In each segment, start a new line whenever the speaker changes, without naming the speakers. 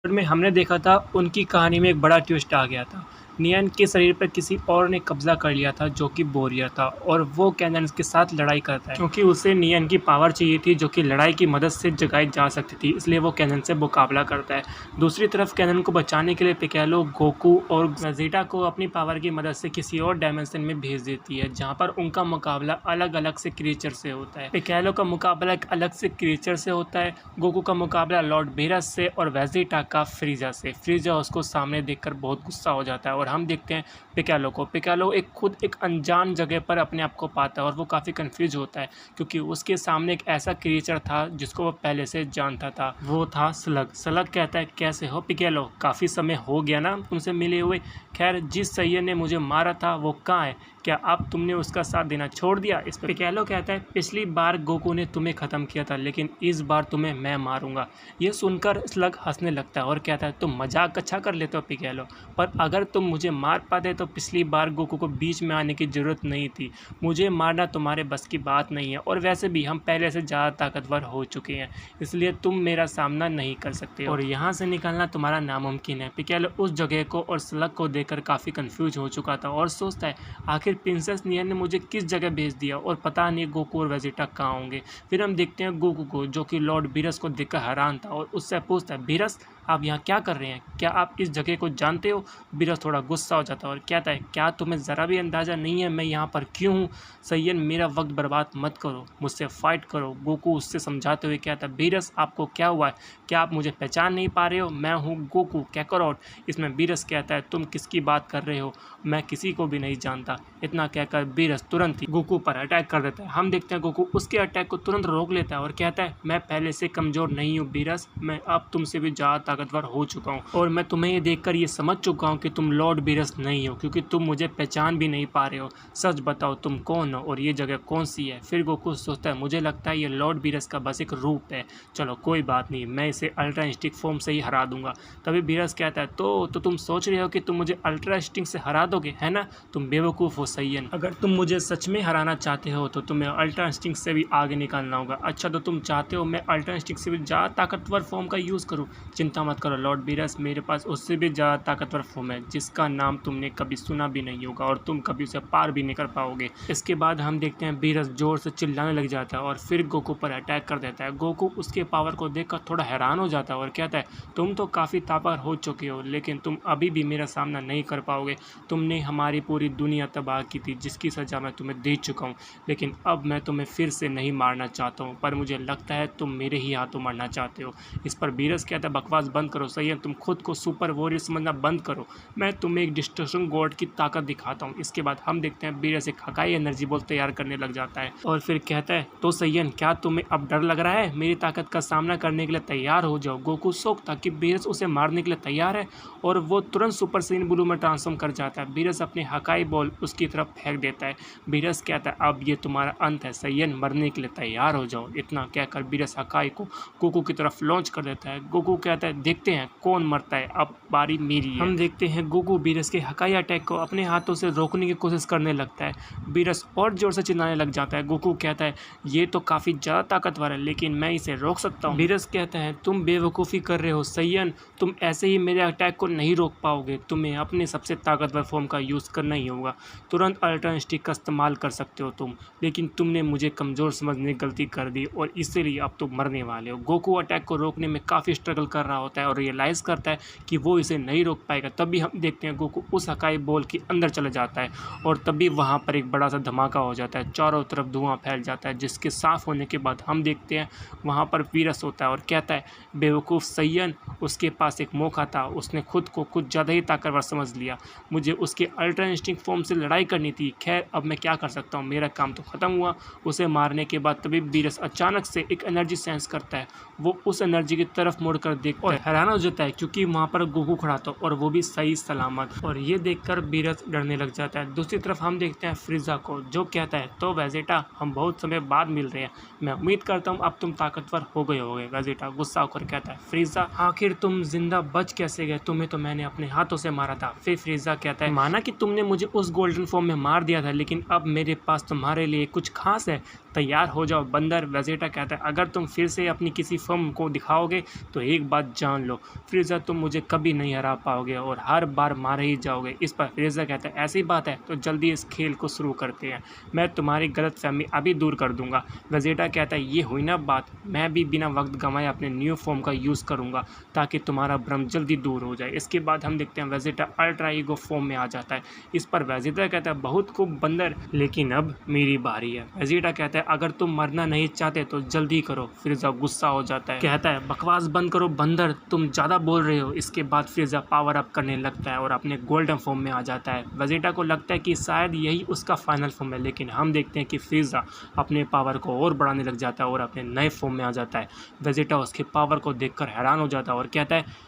में हमने देखा था उनकी कहानी में एक बड़ा ट्विस्ट आ गया था। नियन के शरीर पर किसी और ने कब्जा कर लिया था जो कि बोरियर था और वो कैनन्स के साथ लड़ाई करता है क्योंकि उसे नियन की पावर चाहिए थी जो कि लड़ाई की मदद से जगाई जा सकती थी, इसलिए वो कैनन से मुकाबला करता है। दूसरी तरफ कैनन को बचाने के लिए पिकेलो गोकू और वेजिटा को अपनी पावर की मदद से किसी और डायमेंशन में भेज देती है जहाँ पर उनका मुकाबला अलग अलग से क्रिएचर से होता है। पिकेलो का मुकाबला एक अलग से क्रिएचर से होता है, गोकू का मुकाबला लॉर्ड बेरस से और वेजिटा का फ्रीजा से। फ्रीजा उसको सामने देखकर बहुत गुस्सा हो जाता है और हम देखते हैं पिकेलो को। पिकेलो खुद एक अनजान जगह पर अपने आप को पाता है और वो काफ़ी कंफ्यूज होता है क्योंकि उसके सामने एक ऐसा क्रिएचर था जिसको वो पहले से जानता था। वो था स्लग। स्लग कहता है, कैसे हो पिकेलो, काफ़ी समय हो गया ना तुमसे मिले हुए। खैर, जिस सैयद ने मुझे मारा था वो कहाँ है? क्या अब तुमने उसका साथ देना छोड़ दिया? इस पर पिकेलो कहता है, पिछली बार गोकू ने तुम्हें ख़त्म किया था लेकिन इस बार तुम्हें मैं मारूंगा। ये सुनकर स्लग हंसने लगता है और कहता है, तुम मजाक अच्छा कर लेते हो पिकेलो, पर अगर तुम मुझे मार पाते तो पिछली बार गोकू को बीच में आने की ज़रूरत नहीं थी। मुझे मारना तुम्हारे बस की बात नहीं है और वैसे भी हम पहले से ज़्यादा ताकतवर हो चुके हैं, इसलिए तुम मेरा सामना नहीं कर सकते और यहाँ से निकलना तुम्हारा नामुमकिन है। पिकेलो उस जगह को और स्लग को देखकर काफ़ी कंफ्यूज हो चुका था और सोचता है, आखिर प्रिंसेस नियन ने मुझे किस जगह भेज दिया और पता नहीं गोकू और वेजिटा कहाँ होंगे। फिर हम देखते हैं गोकू को जो कि लॉर्ड बीरस को देखकर हैरान था और उससे पूछता है, बीरस आप यहाँ क्या कर रहे हैं? क्या आप इस जगह को जानते हो? बीरस थोड़ा गुस्सा हो जाता है और कहता है, क्या तुम्हें ज़रा भी अंदाज़ा नहीं है मैं यहाँ पर क्यों हूँ? सैयन, मेरा वक्त बर्बाद मत करो, मुझसे फाइट करो। गोकू उससे समझाते हुए कहता है, बीरस आपको क्या हुआ है? क्या आप मुझे पहचान नहीं पा रहे हो? मैं हूँ गोकू कैकारोट। इसमें बीरस कहता है, तुम किसकी बात कर रहे हो? मैं किसी को भी नहीं जानता। इतना कहकर बीरस तुरंत ही गोकू पर अटैक कर देता है। हम देखते हैं गोकू उसके अटैक को तुरंत रोक लेता है और कहता है, मैं पहले से कमज़ोर नहीं हूँ बीरस, मैं अब तुमसे भी ज़्यादा ताकतवर हो चुका हूँ और मैं तुम्हें ये देखकर ये समझ चुका हूँ कि तुम लॉर्ड बीरस नहीं हो क्योंकि तुम मुझे पहचान भी नहीं पा रहे हो। सच बताओ तुम कौन हो और ये जगह कौन सी है? फिर गोकू सोचता है, मुझे लगता है ये लॉर्ड बीरस का बस एक रूप है। चलो कोई बात नहीं, मैं इसे अल्ट्रा इंस्टिंक्ट फॉर्म से ही हरा दूंगा। तभी बीरस कहता है, तो तुम सोच रहे हो कि तुम मुझे अल्ट्रा इंस्टिंक्ट से हरा दोगे, है ना? तुम बेवकूफ़ हो सैयन। अगर तुम मुझे सच में हराना चाहते हो तो तुम्हें अल्ट्रा इंस्टिंक्ट से भी आगे निकालना होगा। अच्छा, तो तुम चाहते हो मैं अल्ट्रा इंस्टिंक्ट से भी ज़्यादा ताकतवर फॉर्म का यूज़ करूँ? चिंता मत करो लॉर्ड बीरस, मेरे पास उससे भी ज़्यादा ताकतवर फॉर्म है जिसका नाम तुमने कभी सुना भी नहीं होगा और तुम कभी उसे पार भी नहीं कर पाओगे। इसके बाद हम देखते हैं बीरस जोर से चिल्लाने लग जाता है और फिर गोकू पर अटैक कर देता है। गोकू उसके पावर को देखकर थोड़ा हैरान हो जाता है और कहता है, तुम तो काफ़ी ताकतवर हो चुके हो लेकिन तुम अभी भी मेरा सामना नहीं कर पाओगे। तुमने हमारी पूरी दुनिया तबाह की थी जिसकी सज़ा मैं तुम्हें दे चुका हूँ, लेकिन अब मैं तुम्हें फिर से नहीं मारना चाहता हूँ, पर मुझे लगता है तुम मेरे ही हाथों मारना चाहते हो। इस पर बीरस कहता है, बकवास बंद करो सैयद, तुम खुद को सुपर वॉरियर समझना बंद करो, मैं तुम्हें एक डिस्ट्रक्शन गॉड की ताकत दिखाता हूँ। इसके बाद हम देखते हैं बीरस एक हकाई एनर्जी बॉल तैयार करने लग जाता है और फिर कहता है, तो सैयन, क्या तुम्हें अब डर लग रहा है? मेरी ताकत का सामना करने के लिए तैयार हो जाओ। गोकू शौक था कि बीरस उसे मारने के लिए तैयार है और वो तुरंत सुपर सैयन ब्लू में ट्रांसफॉर्म कर जाता है। बीरस अपनी हकाई बॉल उसकी तरफ फेंक देता है। बीरस कहता है, अब ये तुम्हारा अंत है सैयन, मरने के लिए तैयार हो जाओ। इतना कहकर बीरस हकाई को गोकू की तरफ लॉन्च कर देता है। गोकू कहता है, देखते हैं कौन मरता है, अब बारी मेरी है। हम देखते हैं गोकू बीरस के हकाई अटैक को अपने हाथों से रोकने की कोशिश करने लगता है। बीरस और जोर से चिल्लाने लग जाता है। गोकू कहता है, ये तो काफ़ी ज़्यादा ताकतवर है लेकिन मैं इसे रोक सकता हूँ। बीरस कहता है, तुम बेवकूफ़ी कर रहे हो सैयन, तुम ऐसे ही मेरे अटैक को नहीं रोक पाओगे, तुम्हें अपने सबसे ताकतवर फॉर्म का यूज़ करना ही होगा। तुरंत अल्ट्रा इंस्टिंक्ट का इस्तेमाल कर सकते हो तुम, लेकिन तुमने मुझे कमज़ोर समझने की गलती कर दी और इसीलिए अब तुम मरने वाले हो। गोकू अटैक को रोकने में काफ़ी स्ट्रगल कर रहा होता है और रियलाइज़ करता है कि वो इसे नहीं रोक पाएगा। तभी हम देखते हैं गोकू उस हकाई बॉल के अंदर चला जाता है और तभी वहाँ पर एक बड़ा सा धमाका हो जाता है, चारों तरफ धुआं फैल जाता है, जिसके साफ होने के बाद हम देखते हैं वहाँ पर बीरस होता है और कहता है, बेवकूफ़ सैयन, उसके पास एक मौका था, उसने खुद को कुछ ज़्यादा ही ताकतवर समझ लिया, मुझे उसके अल्ट्रा इंस्टिंक्ट फॉर्म से लड़ाई करनी थी। खैर, अब मैं क्या कर सकता हूँ, मेरा काम तो ख़त्म हुआ। उसे मारने के बाद तभी बीरस अचानक से एक एनर्जी सेंस करता है। वो उस एनर्जी की तरफ मुड़कर देखता है और हैरान हो जाता है क्योंकि वहाँ पर गोकू खड़ा था और वो भी सही सलामत। मत। और ये देखकर बीरस डरने लग जाता है। दूसरी तरफ हम देखते हैं फ्रीजा को, जो कहता है तो वेजिटा हम बहुत समय बाद मिल रहे हैं, मैं उम्मीद करता हूँ अब तुम ताकतवर हो गए होगे। वेजिटा गुस्सा होकर कहता है फ्रीजा आखिर तुम जिंदा बच कैसे गए, तुम्हें तो मैंने अपने हाथों से मारा था। फिर फ्रीजा कहता है माना कि तुमने मुझे उस गोल्डन फॉर्म में मार दिया था, लेकिन अब मेरे पास तुम्हारे लिए कुछ खास है, तैयार हो जाओ बंदर। वेजिटा कहता है अगर तुम फिर से अपनी किसी फॉर्म को दिखाओगे तो एक बात जान लो फ्रीजा, तुम मुझे कभी नहीं हरा पाओगे और हर बार मारे ही जाओगे। इस पर फ्रीजा कहता है ऐसी बात है तो जल्दी इस खेल को शुरू करते हैं, मैं तुम्हारी गलतफहमी अभी दूर कर दूंगा। वेजिटा कहता है ये हुई ना बात, मैं भी बिना वक्त गंवाए अपने न्यू फॉर्म का यूज़ करूंगा ताकि तुम्हारा भ्रम जल्दी दूर हो जाए। इसके बाद हम देखते हैं वेजिटा अल्ट्रा ईगो फॉर्म में आ जाता है। इस पर वेजिटा कहता है बहुत खूब बंदर, लेकिन अब मेरी बारी है। वेजिटा कहता है अगर तुम मरना नहीं चाहते तो जल्दी करो। फ्रीजा गुस्सा हो जाता है, कहता है बकवास बंद करो बंदर, तुम ज़्यादा बोल रहे हो। इसके बाद फ्रीजा पावर अप करने लगता है और अपने गोल्डन फॉर्म में आ जाता है। वेजिटा को लगता है कि शायद यही उसका फाइनल फॉर्म है, लेकिन हम देखते हैं कि फ्रीजा अपने पावर को और बढ़ाने लग जाता है और अपने नए फॉर्म में आ जाता है। वेजिटा उसके पावर को देखकर हैरान हो जाता है और कहता है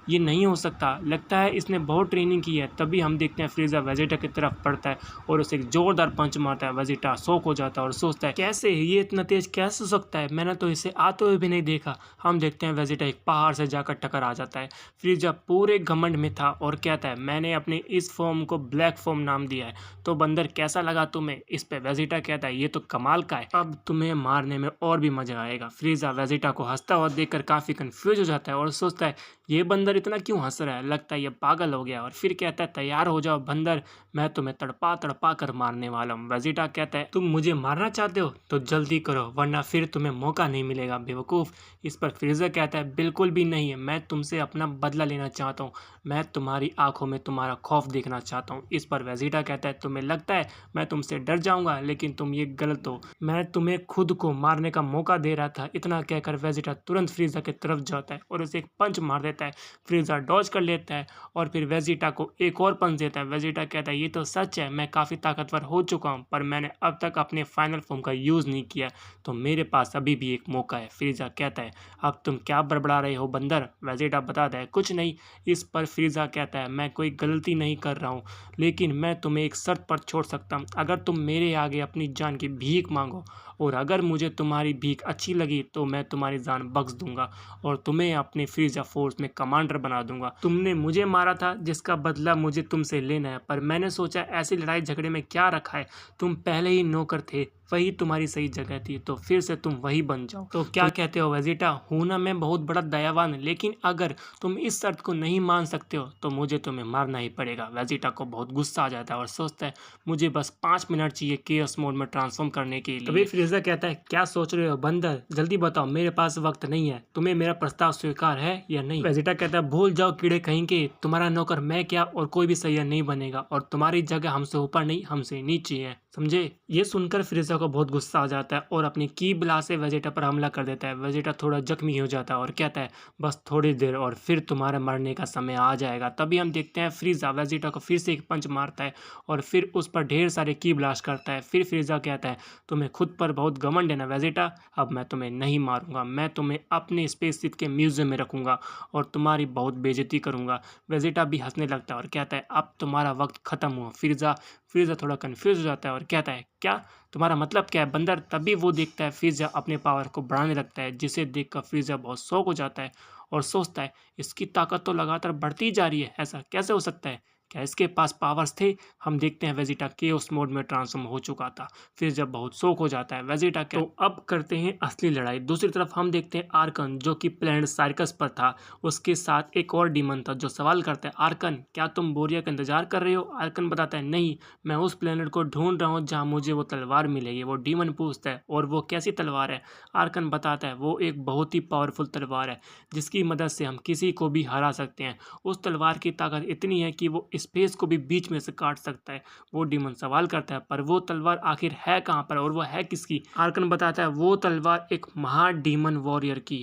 ये नहीं हो सकता, लगता है इसने बहुत ट्रेनिंग की है। तभी हम देखते हैं फ्रीजा वेजिटा की तरफ बढ़ता है और उसे एक जोरदार पंच मारता है। वेजिटा शॉक हो जाता है और सोचता है कैसे ये इतना तेज कैसे हो सकता है, मैंने तो इसे आते हुए भी नहीं देखा। हम देखते हैं वेजिटा एक पहाड़ से जाकर टकर आ जाता है। फ्रीजा पूरे घमंड में था और कहता है मैंने अपने इस फॉर्म को ब्लैक फॉर्म नाम दिया है, तो बंदर कैसा लगा तुम्हें। इस पे वेजिटा कहता है ये तो कमाल का है, अब तुम्हें मारने में और भी मजा आएगा। फ्रीजा वेजिटा को हंसता हुआ देखकर काफी कंफ्यूज हो जाता है और सोचता है ये बंदर इतना क्यों हंस रहा है, लगता है ये पागल हो गया। और फिर कहता है तैयार हो जाओ बंदर, मैं तुम्हें तड़पा तड़पा कर मारने वाला हूँ। वेजिटा कहता है तुम मुझे मारना चाहते हो तो जल्दी करो वरना फिर तुम्हें मौका नहीं मिलेगा बेवकूफ़। इस पर फ्रीजा कहता है बिल्कुल भी नहीं है, मैं तुमसे अपना बदला लेना चाहता हूँ, मैं तुम्हारी आंखों में तुम्हारा खौफ देखना चाहता हूँ। इस पर वेजिटा कहता है तुम्हें लगता है मैं तुमसे डर जाऊंगा, लेकिन तुम ये गलत हो, मैं तुम्हें खुद को मारने का मौका दे रहा था। इतना कहकर वेजिटा तुरंत फ्रीजा की तरफ जाता है और उसे एक पंच मार देता है। फ्रीजा डॉज कर लेता है और फिर वेजिटा को एक और पंच देता है। वेजिटा कहता है ये तो सच है, मैं काफ़ी ताकतवर हो चुका हूँ, पर मैंने अब तक अपने फाइनल फॉर्म का यूज़ नहीं किया, तो मेरे पास अभी भी एक मौका है। फ्रीजा कहता है अब तुम क्या बड़बड़ा रहे हो बंदर। वेजिटा बताता है कुछ नहीं। इस पर फ्रीजा कहता है मैं कोई गलती नहीं कर रहा हूँ, लेकिन मैं तुम्हें एक शर्त पर छोड़ सकता हूँ, अगर तुम मेरे आगे अपनी जान की भीख मांगो और अगर मुझे तुम्हारी भीख अच्छी लगी तो मैं तुम्हारी जान बख्श दूंगा और तुम्हें अपने फ्रीजा फोर्स में कमांडर बना दूंगा। तुमने मुझे मारा था जिसका बदला मुझे तुमसे लेना है, पर मैंने सोचा ऐसी लड़ाई झगड़े में क्या रखा है, तुम पहले ही नौकर थे, वही तुम्हारी सही जगह थी, तो फिर से तुम वही बन जाओ। तो क्या कहते हो वेजिटा, हूं ना मैं बहुत बड़ा दयावान, लेकिन अगर तुम इस शर्त को नहीं मान सकते हो तो मुझे तुम्हें मारना ही पड़ेगा। वेजिटा को बहुत गुस्सा आ जाता है और सोचता है मुझे बस 5 मिनट चाहिए केओस मोड में ट्रांसफॉर्म करने के लिए। तभी फ्रीजा कहता है क्या सोच रहे हो बंदर, जल्दी बताओ, मेरे पास वक्त नहीं है, तुम्हें मेरा प्रस्ताव स्वीकार है या नहीं। वेजिटा कहता है भूल जाओ कीड़े कहीं के, तुम्हारा नौकर मैं क्या और कोई भी सैय्यद नहीं बनेगा और तुम्हारी जगह हमसे ऊपर नहीं हमसे नीचे है, समझे। ये सुनकर फ्रीजा को बहुत गुस्सा आ जाता है और अपनी की ब्लास्ट से वेजिटा पर हमला कर देता है। वेजिटा थोड़ा जख्मी हो जाता है और कहता है बस थोड़ी देर और फिर तुम्हारे मरने का समय आ जाएगा। तभी हम देखते हैं फ्रीजा वेजिटा को फिर से एक पंच मारता है और फिर उस पर ढेर सारे की ब्लास्ट करता है। फिर फ्रीजा कहता है तुम्हें खुद पर बहुत घमंड है ना वेजिटा, अब मैं तुम्हें नहीं मारूंगा, मैं तुम्हें अपने स्पेसशिप के म्यूजियम में रखूंगा और तुम्हारी बहुत बेइज्जती करूंगा। वेजिटा भी हंसने लगता है और कहता है अब तुम्हारा वक्त खत्म हुआ। फ्रीजा थोड़ा कंफ्यूज हो जाता है और कहता है क्या तुम्हारा मतलब क्या है बंदर। तभी वो देखता है फ्रीजा अपने पावर को बढ़ाने लगता है, जिसे देखकर फ्रीजा बहुत शौक हो जाता है और सोचता है इसकी ताकत तो लगातार बढ़ती जा रही है, ऐसा कैसे हो सकता है, क्या इसके पास पावर्स थे। हम देखते हैं वेजिटा केओस मोड में ट्रांसफॉर्म हो चुका था। फिर जब बहुत शौक हो जाता है वेजिटा के, तो अब करते हैं असली लड़ाई। दूसरी तरफ हम देखते हैं आर्कन जो कि प्लेनेट साइरकस पर था, उसके साथ एक और डीमन था जो सवाल करता है आर्कन क्या तुम बोरिया का इंतजार कर रहे हो। आर्कन बताता है नहीं, मैं उस प्लेनेट को ढूंढ रहा हूँ जहाँ मुझे वो तलवार मिलेगी। वो डीमन पूछता है और वो कैसी तलवार है। आर्कन बताता है वो एक बहुत ही पावरफुल तलवार है जिसकी मदद से हम किसी को भी हरा सकते हैं। उस तलवार की ताकत इतनी है कि वो स्पेस को भी बीच में से काट सकता है। वो डीमन सवाल करता है पर वो तलवार आखिर है कहाँ पर और वो है किसकी। आर्कन बताता है वो तलवार एक महा डीमन वॉरियर की है।